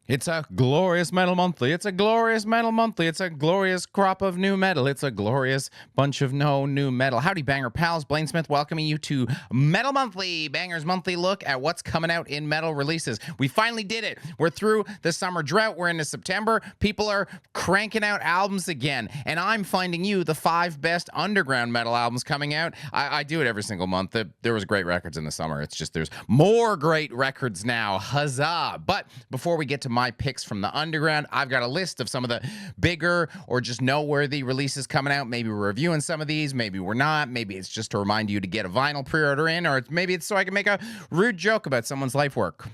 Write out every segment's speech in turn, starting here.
It's a glorious metal monthly. It's a glorious metal monthly. It's a glorious crop of new metal. It's a glorious bunch of no new metal. Howdy, Banger pals. Blaine Smith welcoming you to Metal Monthly, Banger's monthly look at what's coming out in metal releases. We finally did it. We're through the summer drought. We're into September. People are cranking out albums again, and I'm finding you the 5 best underground metal albums coming out. I do it every single month. There was great records in the summer. It's just there's more great records now. Huzzah! But before we get to my picks from the underground, I've got a list of some of the bigger or just noteworthy releases coming out. Maybe we're reviewing some of these, maybe we're not. Maybe it's just to remind you to get a vinyl pre-order in, or maybe it's so I can make a rude joke about someone's life work.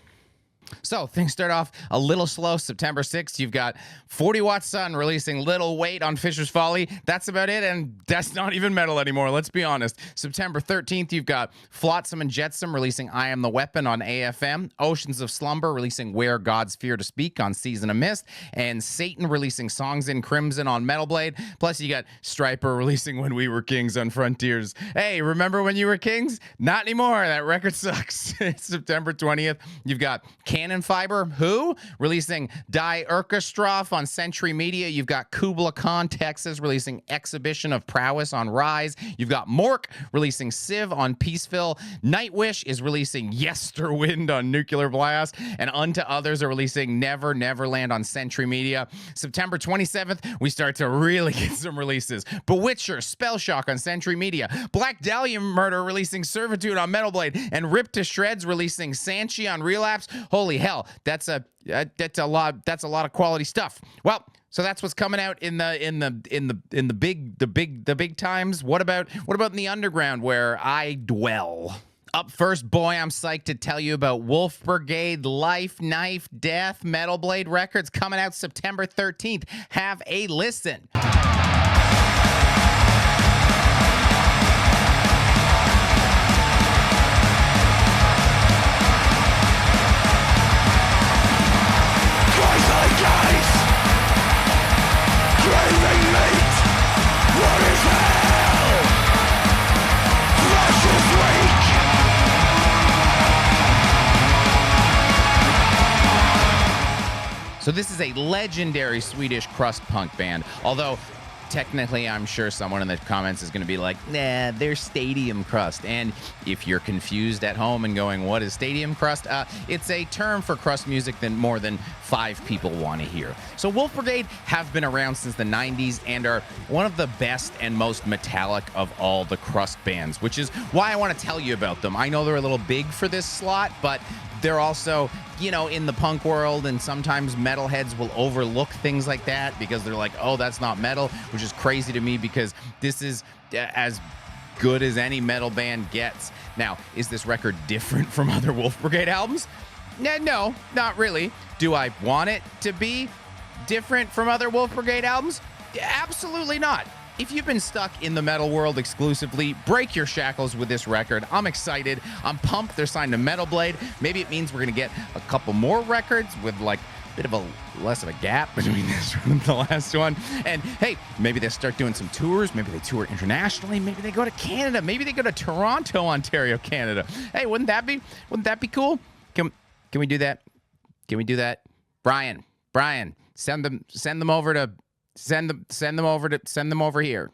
So things start off a little slow. September 6th, you've got 40 Watt Sun releasing Little Weight on Fisher's Folly. That's about it, and that's not even metal anymore, let's be honest. September 13th, you've got Flotsam and Jetsam releasing I Am the Weapon on AFM, Oceans of Slumber releasing Where Gods Fear to Speak on Season of Mist, and Satan releasing Songs in Crimson on Metal Blade. Plus you got Stryper releasing When We Were Kings on Frontiers. Hey, remember When You Were Kings? Not anymore. That record sucks. September 20th, you've got Cannon Fiber, Who, releasing Die Orchestrof on Century Media. You've got Kubla Khan, Texas, releasing Exhibition of Prowess on Rise. You've got Mork releasing Civ on Peaceville. Nightwish is releasing Yesterwind on Nuclear Blast. And Unto Others are releasing Never Neverland on Century Media. September 27th, we start to really get some releases. Bewitcher, Spellshock on Century Media. Black Dahlia Murder releasing Servitude on Metal Blade. And Ripped to Shreds releasing Sanchi on Relapse. Holy hell, that's a lot of quality stuff. Well, so that's what's coming out in the big times. What about in the underground where I dwell? Up first, boy, I'm psyched to tell you about Wolfbrigade Life, Knife, Death, Metal Blade Records coming out September 13th. Have a listen. So this is a legendary Swedish crust punk band, although technically I'm sure someone in the comments is going to be like, nah, they're stadium crust. And if you're confused at home and going, what is stadium crust? It's a term for crust music that more than 5 people want to hear. So Wolfbrigade have been around since the 90s and are one of the best and most metallic of all the crust bands, which is why I want to tell you about them. I know they're a little big for this slot, but they're also, you know, in the punk world, and sometimes metalheads will overlook things like that because they're like, oh, that's not metal, which is crazy to me because this is as good as any metal band gets. Now, is this record different from other Wolfbrigade albums? No, not really. Do I want it to be different from other Wolfbrigade albums? Absolutely not. If you've been stuck in the metal world exclusively, break your shackles with this record. I'm excited. I'm pumped. They're signed to Metal Blade. Maybe it means we're going to get a couple more records with like a bit of a less of a gap between this one and the last one. And hey, maybe they start doing some tours. Maybe they tour internationally. Maybe they go to Canada. Maybe they go to Toronto, Ontario, Canada. Hey, wouldn't that be cool? Can we do that? Can we do that? Brian, send them over here.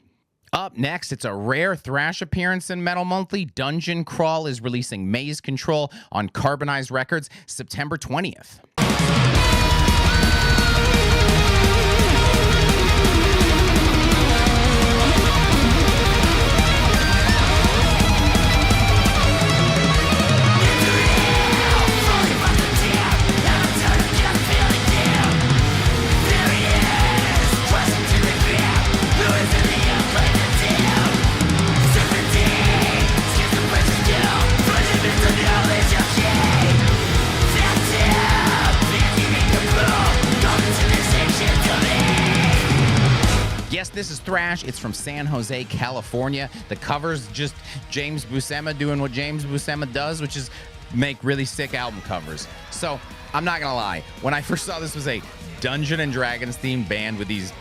Up next, it's a rare thrash appearance in Metal Monthly. Dungeon Crawl is releasing Maze Control on Carbonized Records September 20th. Yes, this is thrash. It's from San Jose, California. The cover's just James Buscema doing what James Buscema does, which is make really sick album covers. So I'm not gonna lie, when I first saw this was a Dungeons and Dragons themed band with these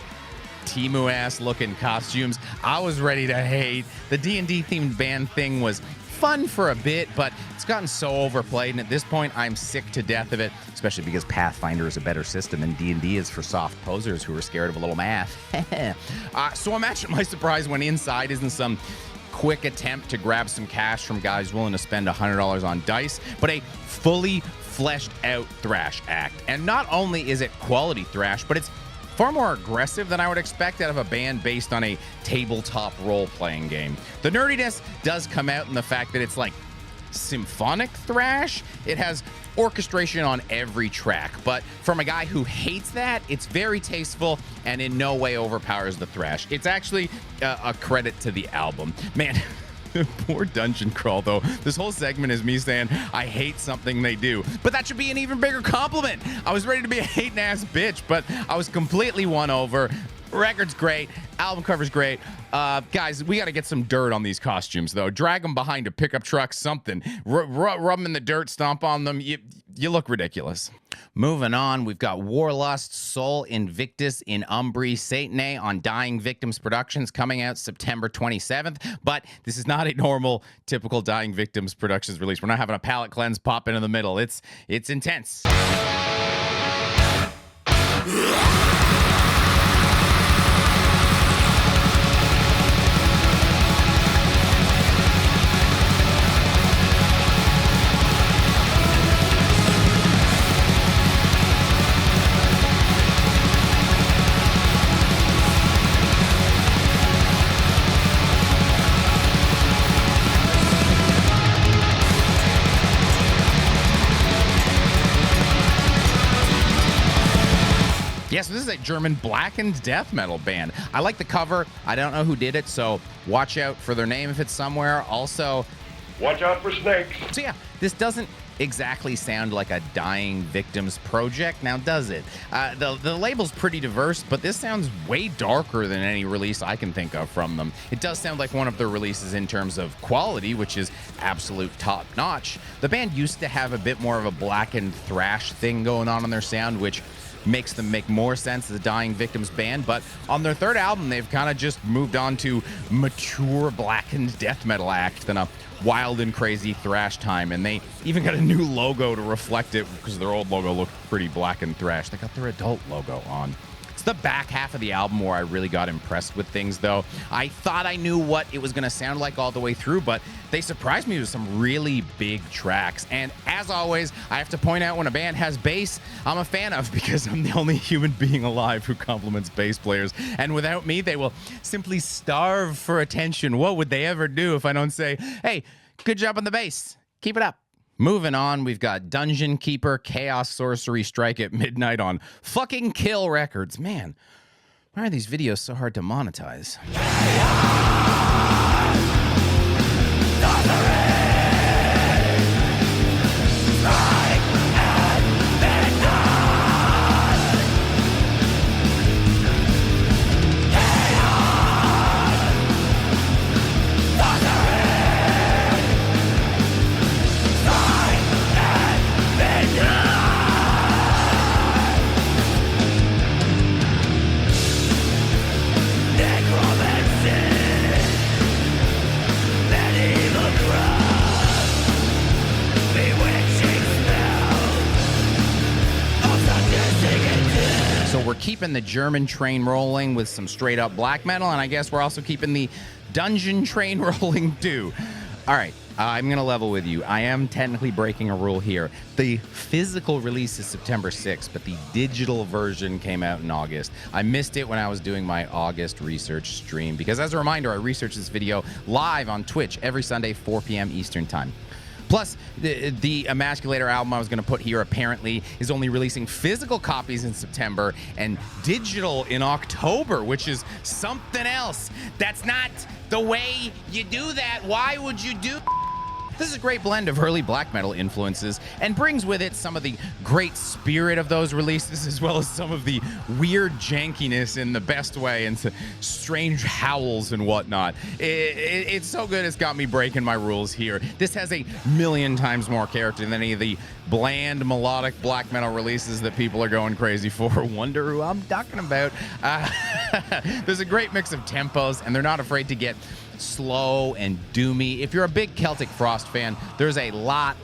Timu ass looking costumes, I was ready to hate. The D&D themed band thing was fun for a bit, but it's gotten so overplayed, and at this point, I'm sick to death of it, especially because Pathfinder is a better system than D&D is for soft posers who are scared of a little math. So imagine my surprise when inside isn't some quick attempt to grab some cash from guys willing to spend $100 on dice, but a fully fleshed out thrash act. And not only is it quality thrash, but it's far more aggressive than I would expect out of a band based on a tabletop role-playing game. The nerdiness does come out in the fact that it's like symphonic thrash. It has orchestration on every track, but from a guy who hates that, it's very tasteful and in no way overpowers the thrash. It's actually a credit to the album. Man, poor Dungeon Crawl, though. This whole segment is me saying I hate something they do, but that should be an even bigger compliment. I was ready to be a hating ass bitch, but I was completely won over. Record's great. Album cover's great. Guys, we got to get some dirt on these costumes, though. Drag them behind a pickup truck, something. Rub them in the dirt, stomp on them. You look ridiculous. Moving on, we've got Warlust, Sol Invictus in Umbri Satanae on Dying Victims Productions coming out September 27th. But this is not a normal, typical Dying Victims Productions release. We're not having a palate cleanse pop in the middle. It's intense. Yes, this is a German blackened death metal band. I like the cover. I don't know who did it, so watch out for their name if it's somewhere. Also, watch out for snakes. So yeah, this doesn't exactly sound like a Dying Victims project, now does it? The label's pretty diverse, but this sounds way darker than any release I can think of from them. It does sound like one of their releases in terms of quality, which is absolute top notch. The band used to have a bit more of a blackened thrash thing going on in their sound, which makes them make more sense as a Dying Victims band, but on their third album, they've kind of just moved on to mature blackened death metal act than a wild and crazy thrash time, and they even got a new logo to reflect it because their old logo looked pretty black and thrash. They got their adult logo on. It's the back half of the album where I really got impressed with things, though. I thought I knew what it was going to sound like all the way through, but they surprised me with some really big tracks. And as always, I have to point out when a band has bass, I'm a fan of, because I'm the only human being alive who compliments bass players. And without me, they will simply starve for attention. What would they ever do if I don't say, hey, good job on the bass, keep it up? Moving on, we've got Dungeon Keeper, Chaos Sorcery Strike at Midnight on fucking Kill Records. Man, why are these videos so hard to monetize? We're keeping the German train rolling with some straight up black metal, and I guess we're also keeping the dungeon train rolling too. All right, I'm going to level with you. I am technically breaking a rule here. The physical release is September 6th, but the digital version came out in August. I missed it when I was doing my August research stream, because as a reminder, I research this video live on Twitch every Sunday, 4 p.m. Eastern Time. Plus, the Emasculator album I was going to put here apparently is only releasing physical copies in September and digital in October, which is something else. That's not the way you do that. Why would you do? This is a great blend of early black metal influences and brings with it some of the great spirit of those releases, as well as some of the weird jankiness in the best way and strange howls and whatnot. It's so good, it's got me breaking my rules here. This has a million times more character than any of the bland melodic black metal releases that people are going crazy for. Wonder who I'm talking about. There's a great mix of tempos, and they're not afraid to get slow and doomy. If you're a big Celtic Frost fan, there's a lot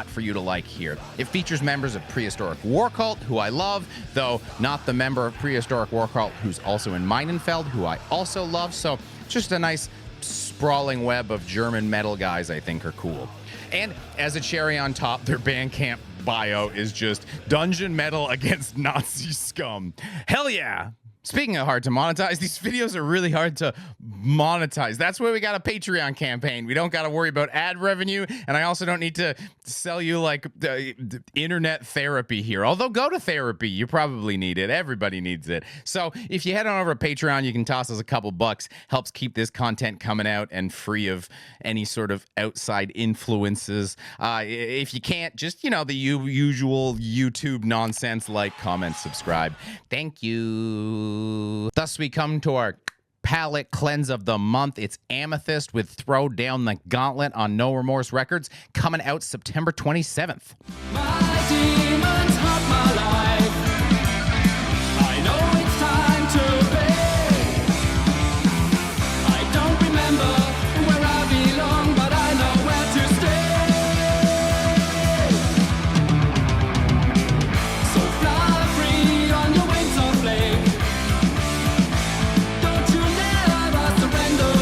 for you to like here. It features members of Prehistoric War Cult, who I love, though not the member of Prehistoric War Cult who's also in Meinenfeld, who I also love. So just a nice sprawling web of German metal guys I think are cool. And as a cherry on top, their Bandcamp bio is just dungeon metal against Nazi scum. Hell yeah. Speaking of hard to monetize, these videos are really hard to monetize. That's why we got a Patreon campaign. We don't got to worry about ad revenue, and I also don't need to sell you like the internet therapy here. Although go to therapy, you probably need it. Everybody needs it. So if you head on over to Patreon, you can toss us a couple bucks. Helps keep this content coming out and free of any sort of outside influences. If you can't, just, you know, the usual YouTube nonsense, like, comment, subscribe. Thank you. Thus we come to our palette cleanse of the month. It's Amethyst with Throw Down the Gauntlet on No Remorse Records, coming out September 27th. My demons haunt my life. I know it's time to pay. I don't remember where I belong, but I know where to stay. So fly free on your wings of flame. Don't you never surrender.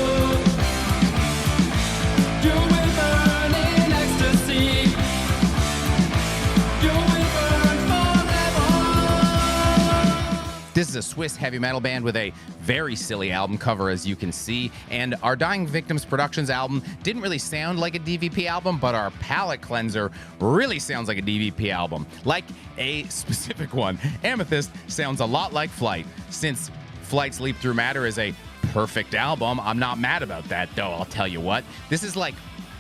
You will burn in ecstasy. You will burn forever. This is a Swiss heavy metal band with a very silly album cover, as you can see, and our Dying Victims Productions album didn't really sound like a DVP album, but our palette cleanser really sounds like a DVP album, like a specific one. Amethyst sounds a lot like Flight. Since Flight's Leap Through Matter is a perfect album, I'm not mad about that, though. I'll tell you what, this is like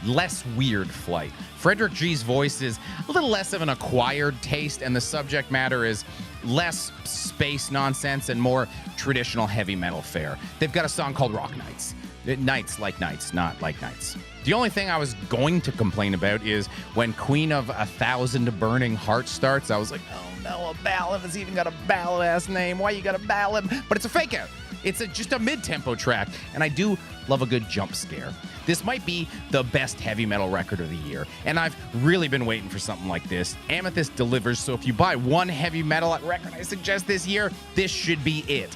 less weird Flight. Frederick G's voice is a little less of an acquired taste, and the subject matter is less space nonsense and more traditional heavy metal fare. They've got a song called Rock Nights. Nights like nights, not like nights. The only thing I was going to complain about is when Queen of 1,000 Burning Hearts starts, I was like, oh no, a ballad has even got a ballad-ass name. Why you got a ballad? But it's a fake out. It's just a mid-tempo track, and I do love a good jump scare. This might be the best heavy metal record of the year, and I've really been waiting for something like this. Amethyst delivers, so if you buy one heavy metal record I suggest this year, this should be it.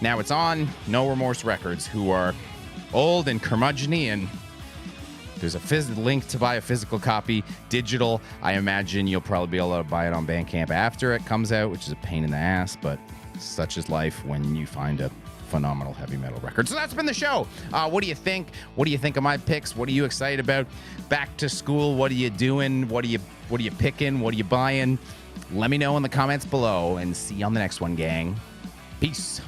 Now it's on No Remorse Records, who are old and curmudgeon-y, and there's a link to buy a physical copy. Digital, I imagine you'll probably be able to buy it on Bandcamp after it comes out, which is a pain in the ass, but such is life when you find a phenomenal heavy metal record. So that's been the show. What do you think? What do you think of my picks? What are you excited about? Back to school, what are you doing? What are you picking? What are you buying? Let me know in the comments below, and see you on the next one, gang. Peace.